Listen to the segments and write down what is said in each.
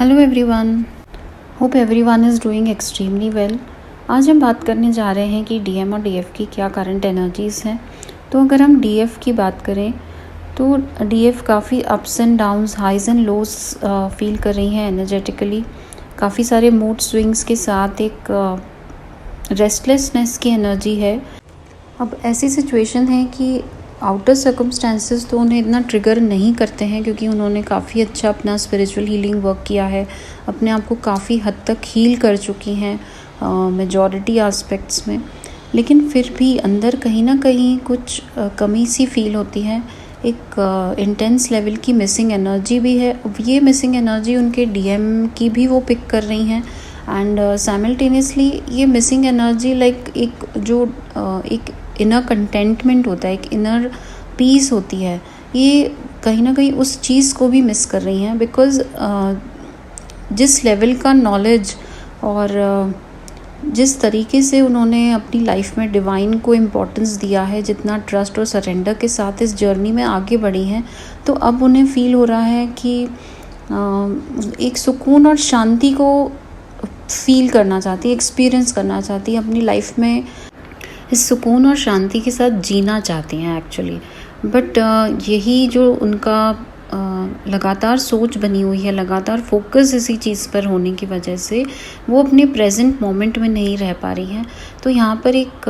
Hello everyone, hope everyone is doing extremely well. आज हम बात करने जा रहे हैं कि डीएम और डीएफ की क्या करंट एनर्जीज़ हैं। तो अगर हम डीएफ की बात करें तो डीएफ काफ़ी ups and downs, highs and lows feel कर रही हैं एनर्जेटिकली। काफ़ी सारे मूड स्विंग्स के साथ एक रेस्टलेसनेस की एनर्जी है। अब ऐसी सिचुएशन है कि आउटर सर्कमस्टेंसेस तो उन्हें इतना ट्रिगर नहीं करते हैं, क्योंकि उन्होंने काफ़ी अच्छा अपना स्पिरिचुअल हीलिंग वर्क किया है, अपने आप को काफ़ी हद तक हील कर चुकी हैं मेजॉरिटी आस्पेक्ट्स में। लेकिन फिर भी अंदर कहीं ना कहीं कुछ कमी सी फील होती है। एक इंटेंस लेवल की मिसिंग एनर्जी भी है। ये मिसिंग एनर्जी उनके डीएम की भी वो पिक कर रही हैं, एंड साइमल्टेनियसली ये मिसिंग एनर्जी एक इनर कंटेंटमेंट होता है, एक इनर पीस होती है, ये कहीं ना कहीं उस चीज़ को भी मिस कर रही हैं। बिकॉज़ जिस लेवल का नॉलेज और जिस तरीके से उन्होंने अपनी लाइफ में डिवाइन को इम्पोर्टेंस दिया है, जितना ट्रस्ट और सरेंडर के साथ इस जर्नी में आगे बढ़ी हैं, तो अब उन्हें फील हो रहा है कि एक सुकून और शांति को फील करना चाहती है, एक्सपीरियंस करना चाहती है, अपनी लाइफ में इस सुकून और शांति के साथ जीना चाहती हैं एक्चुअली। बट यही जो उनका लगातार सोच बनी हुई है, लगातार फोकस इसी चीज़ पर होने की वजह से वो अपने प्रेजेंट मोमेंट में नहीं रह पा रही हैं। तो यहाँ पर एक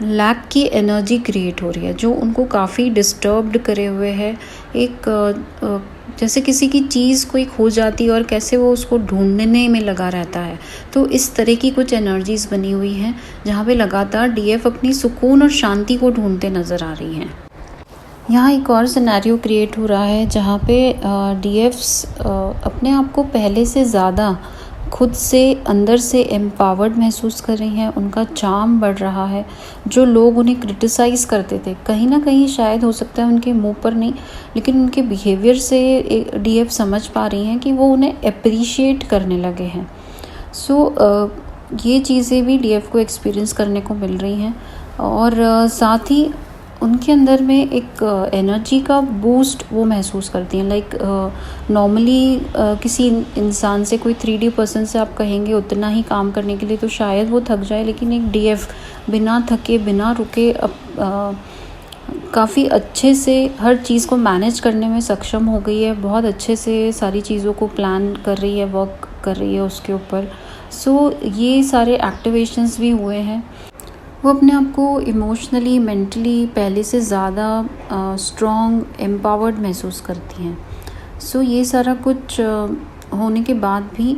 लैक की एनर्जी क्रिएट हो रही है, जो उनको काफ़ी डिस्टर्ब्ड करे हुए है। एक जैसे किसी की चीज़ कोई खो जाती है और कैसे वो उसको ढूंढने में लगा रहता है, तो इस तरह की कुछ एनर्जीज़ बनी हुई हैं, जहाँ पे लगातार डीएफ अपनी सुकून और शांति को ढूंढते नज़र आ रही हैं। यहाँ एक और सिनेरियो क्रिएट हो रहा है, जहाँ पे डीएफ्स अपने आप को पहले से ज़्यादा खुद से अंदर से एम्पावर्ड महसूस कर रही हैं। उनका चार्म बढ़ रहा है। जो लोग उन्हें क्रिटिसाइज़ करते थे, कहीं ना कहीं शायद हो सकता है उनके मुंह पर नहीं, लेकिन उनके बिहेवियर से डीएफ समझ पा रही हैं कि वो उन्हें अप्रिशिएट करने लगे हैं। ये चीज़ें भी डीएफ को एक्सपीरियंस करने को मिल रही हैं। और साथ ही उनके अंदर में एक एनर्जी का बूस्ट वो महसूस करती हैं। लाइक नॉर्मली किसी इंसान से, कोई 3D पर्सन से आप कहेंगे उतना ही काम करने के लिए, तो शायद वो थक जाए, लेकिन एक डीएफ बिना थके, बिना रुके काफ़ी अच्छे से हर चीज़ को मैनेज करने में सक्षम हो गई है। बहुत अच्छे से सारी चीज़ों को प्लान कर रही है, वर्क कर रही है उसके ऊपर। ये सारे एक्टिवेशंस भी हुए हैं। वो अपने आप को इमोशनली, मेंटली पहले से ज़्यादा स्ट्रॉन्ग, एम्पावर्ड महसूस करती हैं। ये सारा कुछ होने के बाद भी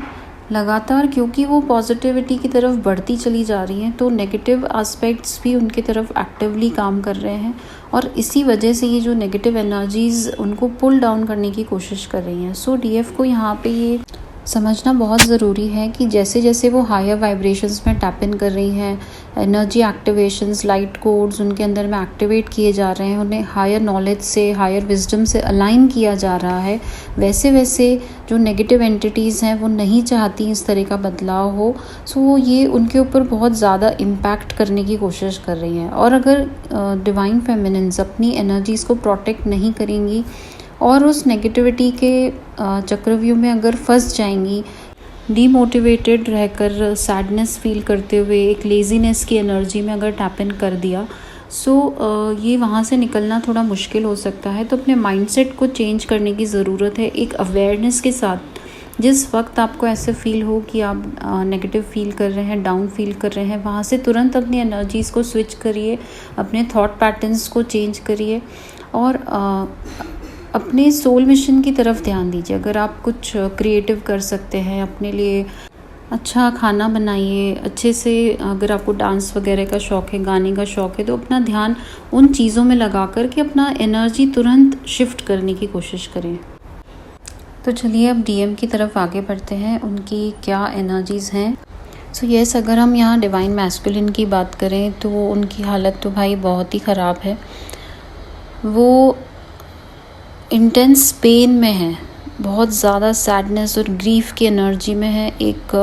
लगातार, क्योंकि वो पॉजिटिविटी की तरफ बढ़ती चली जा रही हैं, तो नेगेटिव एस्पेक्ट्स भी उनके तरफ एक्टिवली काम कर रहे हैं, और इसी वजह से ये जो नेगेटिव एनर्जीज़ उनको पुल डाउन करने की कोशिश कर रही हैं। डीएफ को यहाँ पे ये समझना बहुत ज़रूरी है कि जैसे जैसे वो हायर वाइब्रेशंस में टैप इन कर रही हैं, एनर्जी एक्टिवेशंस, लाइट कोड्स उनके अंदर में एक्टिवेट किए जा रहे हैं, उन्हें हायर नॉलेज से, हायर विजडम से अलाइन किया जा रहा है, वैसे वैसे जो नेगेटिव एंटिटीज़ हैं वो नहीं चाहती इस तरह का बदलाव हो। ये उनके ऊपर बहुत ज़्यादा इम्पैक्ट करने की कोशिश कर रही हैं। और अगर डिवाइन फेमिनिन्स अपनी एनर्जीज़ को प्रोटेक्ट नहीं करेंगी और उस नेगेटिविटी के चक्रव्यूह में अगर फंस जाएंगी, डीमोटिवेटेड रहकर, सैडनेस फील करते हुए, एक लेज़ीनेस की एनर्जी में अगर टैप इन कर दिया, ये वहाँ से निकलना थोड़ा मुश्किल हो सकता है। तो अपने माइंडसेट को चेंज करने की ज़रूरत है, एक अवेयरनेस के साथ। जिस वक्त आपको ऐसे फील हो कि आप नेगेटिव फील कर रहे हैं, डाउन फील कर रहे हैं, वहाँ से तुरंत अपनी एनर्जीज़ को स्विच करिए, अपने थॉट पैटर्न्स को चेंज करिए और अपने सोल मिशन की तरफ ध्यान दीजिए। अगर आप कुछ क्रिएटिव कर सकते हैं, अपने लिए अच्छा खाना बनाइए, अच्छे से अगर आपको डांस वगैरह का शौक़ है, गाने का शौक़ है, तो अपना ध्यान उन चीज़ों में लगा कर के अपना एनर्जी तुरंत शिफ्ट करने की कोशिश करें। तो चलिए अब डीएम की तरफ आगे बढ़ते हैं, उनकी क्या एनर्जीज़ हैं। यस, अगर हम यहाँ डिवाइन मैस्कुलिन की बात करें तो उनकी हालत तो भाई बहुत ही ख़राब है। वो इंटेंस पेन में है, बहुत ज़्यादा सैडनेस और ग्रीफ की एनर्जी में है, एक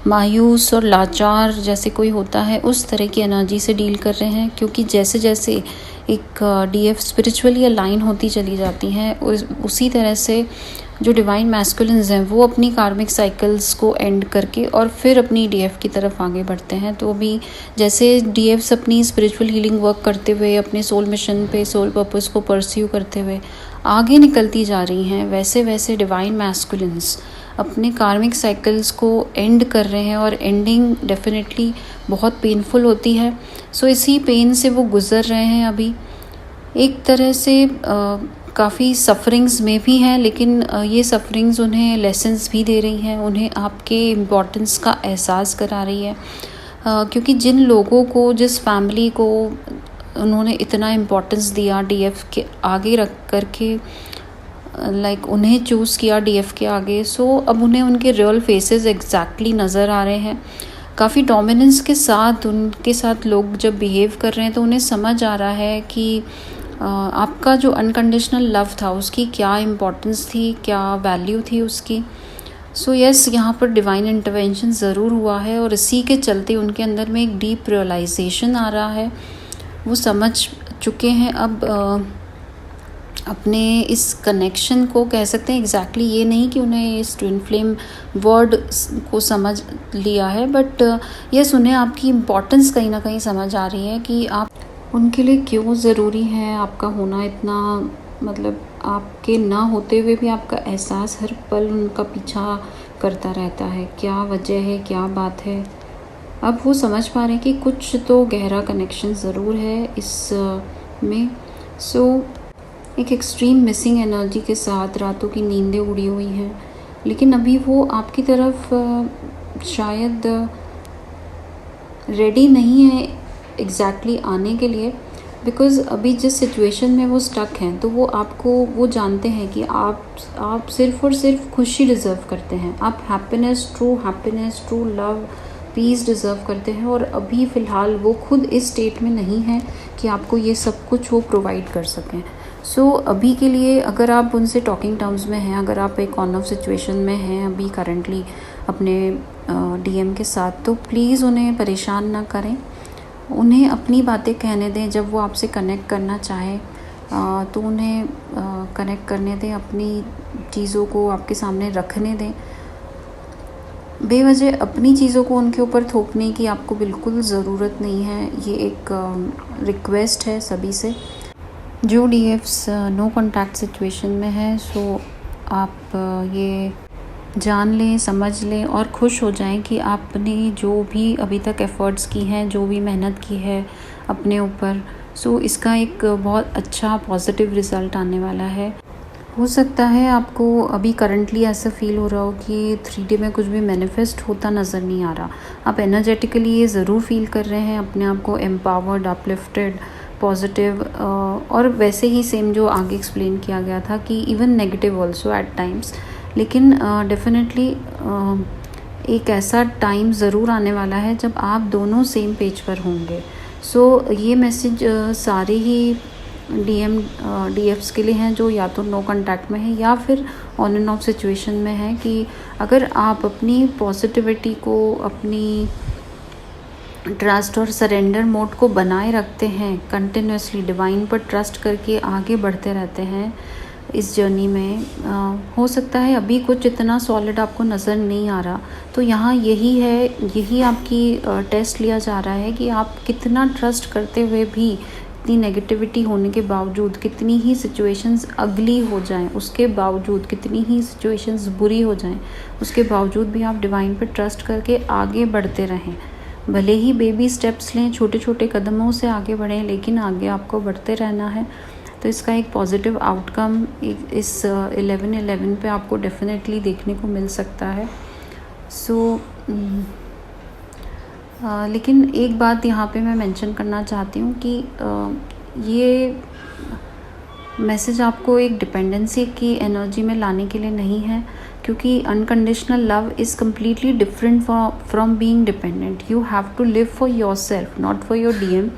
मायूस और लाचार जैसे कोई होता है उस तरह की एनर्जी से डील कर रहे हैं। क्योंकि जैसे जैसे एक डीएफ स्पिरिचुअली अलाइन होती चली जाती हैं, उसी तरह से जो डिवाइन मैस्कुलिन्स हैं वो अपनी कार्मिक साइकिल्स को एंड करके और फिर अपनी डीएफ की तरफ आगे बढ़ते हैं। तो अभी जैसे डीएफ्स अपनी स्पिरिचुअल हीलिंग वर्क करते हुए अपने सोल मिशन पे, सोल पर्पस को परस्यू करते हुए आगे निकलती जा रही हैं, वैसे वैसे डिवाइन मैस्कुलिन्स अपने कार्मिक साइकिल्स को एंड कर रहे हैं और एंडिंग डेफिनेटली बहुत पेनफुल होती है। सो इसी पेन से वो गुज़र रहे हैं अभी। एक तरह से काफ़ी सफरिंग्स में भी हैं, लेकिन ये सफरिंग्स उन्हें लेसन्स भी दे रही हैं, उन्हें आपके इम्पोर्टेंस का एहसास करा रही है। क्योंकि जिन लोगों को, जिस फैमिली को उन्होंने इतना इम्पोर्टेंस दिया डीएफ के आगे रख करके, लाइक उन्हें चूज़ किया डीएफ के आगे, सो अब उन्हें उनके रियल फेसेस एग्जैक्टली नज़र आ रहे हैं। काफ़ी डोमिनेंस के साथ उनके साथ लोग जब बिहेव कर रहे हैं तो उन्हें समझ आ रहा है कि आपका जो अनकंडीशनल लव था उसकी क्या इम्पोर्टेंस थी, क्या वैल्यू थी उसकी। सो यस, यहाँ पर डिवाइन इंटरवेंशन ज़रूर हुआ है और इसी के चलते उनके अंदर में एक डीप रियलाइजेशन आ रहा है। वो समझ चुके हैं अब अपने इस कनेक्शन को, कह सकते हैं एग्जैक्टली ये नहीं कि उन्हें इस ट्विन फ्लेम वर्ड को समझ लिया है, बट यस, उन्हें आपकी इम्पोर्टेंस कहीं ना कहीं समझ आ रही है कि आप उनके लिए क्यों ज़रूरी है, आपका होना इतना, मतलब आपके ना होते हुए भी आपका एहसास हर पल उनका पीछा करता रहता है। क्या वजह है, क्या बात है। अब वो समझ पा रहे हैं कि कुछ तो गहरा कनेक्शन ज़रूर है इस में। सो एक एक्सट्रीम मिसिंग एनर्जी के साथ रातों की नींदें उड़ी हुई हैं, लेकिन अभी वो आपकी तरफ शायद रेडी नहीं है एग्जैक्टली आने के लिए, बिकॉज़ अभी जिस सिचुएशन में वो स्टक हैं तो वो आपको, वो जानते हैं कि आप सिर्फ़ और सिर्फ खुशी डिज़र्व करते हैं, आप happiness, true love, peace deserve करते हैं। और अभी फ़िलहाल वो खुद इस स्टेट में नहीं है कि आपको ये सब कुछ वो प्रोवाइड कर सकें। सो अभी के लिए अगर आप उनसे टॉकिंग टर्म्स में हैं, अगर आप एक ऑन ऑफ सिचुएशन में हैं अभी करेंटली अपने डीएम के साथ, तो प्लीज़ उन्हें परेशान ना करें, उन्हें अपनी बातें कहने दें। जब वो आपसे कनेक्ट करना चाहे तो उन्हें कनेक्ट करने दें, अपनी चीज़ों को आपके सामने रखने दें। बेवजह अपनी चीज़ों को उनके ऊपर थोपने की आपको बिल्कुल ज़रूरत नहीं है। ये एक रिक्वेस्ट है सभी से जो डीएफ्स नो कॉन्टैक्ट सिचुएशन में है। सो आप ये जान लें, समझ लें और खुश हो जाएं कि आपने जो भी अभी तक एफ़र्ट्स की हैं, जो भी मेहनत की है अपने ऊपर, सो इसका एक बहुत अच्छा पॉजिटिव रिज़ल्ट आने वाला है। हो सकता है आपको अभी करंटली ऐसा फ़ील हो रहा हो कि 3D में कुछ भी मैनिफेस्ट होता नज़र नहीं आ रहा। आप एनर्जेटिकली ये ज़रूर फील कर रहे हैं अपने आप को एम्पावर्ड, अपलिफ्टेड, पॉजिटिव, और वैसे ही सेम जो आगे एक्सप्लेन किया गया था कि even negative also eight times. लेकिन डेफिनेटली एक ऐसा टाइम ज़रूर आने वाला है जब आप दोनों सेम पेज पर होंगे। सो ये मैसेज सारे ही डीएफ्स के लिए हैं जो या तो नो कॉन्टैक्ट में है या फिर ऑन एंड ऑफ सिचुएशन में है, कि अगर आप अपनी पॉजिटिविटी को, अपनी ट्रस्ट और सरेंडर मोड को बनाए रखते हैं, कंटिन्यूसली डिवाइन पर ट्रस्ट करके आगे बढ़ते रहते हैं इस जर्नी में, हो सकता है अभी कुछ इतना सॉलिड आपको नज़र नहीं आ रहा, तो यहाँ यही है, यही आपकी टेस्ट लिया जा रहा है कि आप कितना ट्रस्ट करते हुए भी, इतनी नेगेटिविटी होने के बावजूद, कितनी ही सिचुएशंस अगली हो जाएं, उसके बावजूद, कितनी ही सिचुएशंस बुरी हो जाएं, उसके बावजूद भी आप डिवाइन पर ट्रस्ट करके आगे बढ़ते रहें। भले ही बेबी स्टेप्स लें, छोटे छोटे कदमों से आगे बढ़ें, लेकिन आगे आपको बढ़ते रहना है। तो इसका एक पॉजिटिव आउटकम इस 11/11 पे आपको डेफिनेटली देखने को मिल सकता है। सो लेकिन एक बात यहाँ पे मैं मेंशन करना चाहती हूँ कि ये मैसेज आपको एक डिपेंडेंसी की एनर्जी में लाने के लिए नहीं है, क्योंकि unconditional love is completely different from being dependent. You have to live for your self, not for your DM.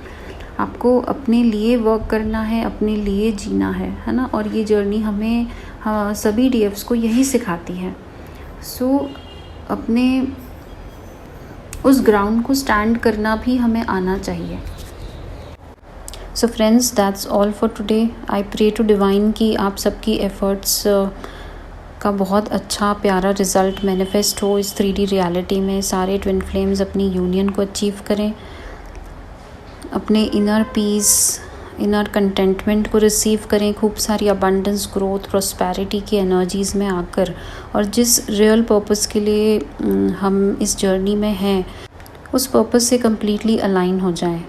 आपको अपने लिए वर्क करना है, अपने लिए जीना है ना। और ये जर्नी हमें सभी डीएफ्स को यही सिखाती है। सो अपने उस ग्राउंड को स्टैंड करना भी हमें आना चाहिए। So friends, that's all for today. I pray to divine कि आप सबकी एफ़र्ट्स का बहुत अच्छा प्यारा रिज़ल्ट मैनिफेस्ट हो इस 3D रियलिटी में। सारे ट्विन फ्लेम्स अपनी यूनियन को अचीव करें, अपने इनर पीस, इनर कंटेंटमेंट को रिसीव करें, खूब सारी अबंडेंस, ग्रोथ, प्रॉस्पेरिटी की एनर्जीज़ में आकर, और जिस रियल पर्पस के लिए हम इस जर्नी में हैं उस पर्पस से कम्प्लीटली अलाइन हो जाएं।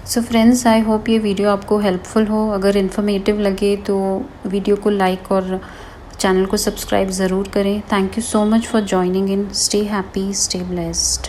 सो फ्रेंड्स, आई होप ये वीडियो आपको हेल्पफुल हो। अगर इन्फॉर्मेटिव लगे तो वीडियो को लाइक और चैनल को सब्सक्राइब ज़रूर करें। Thank you so much for joining in. Stay happy, stay blessed.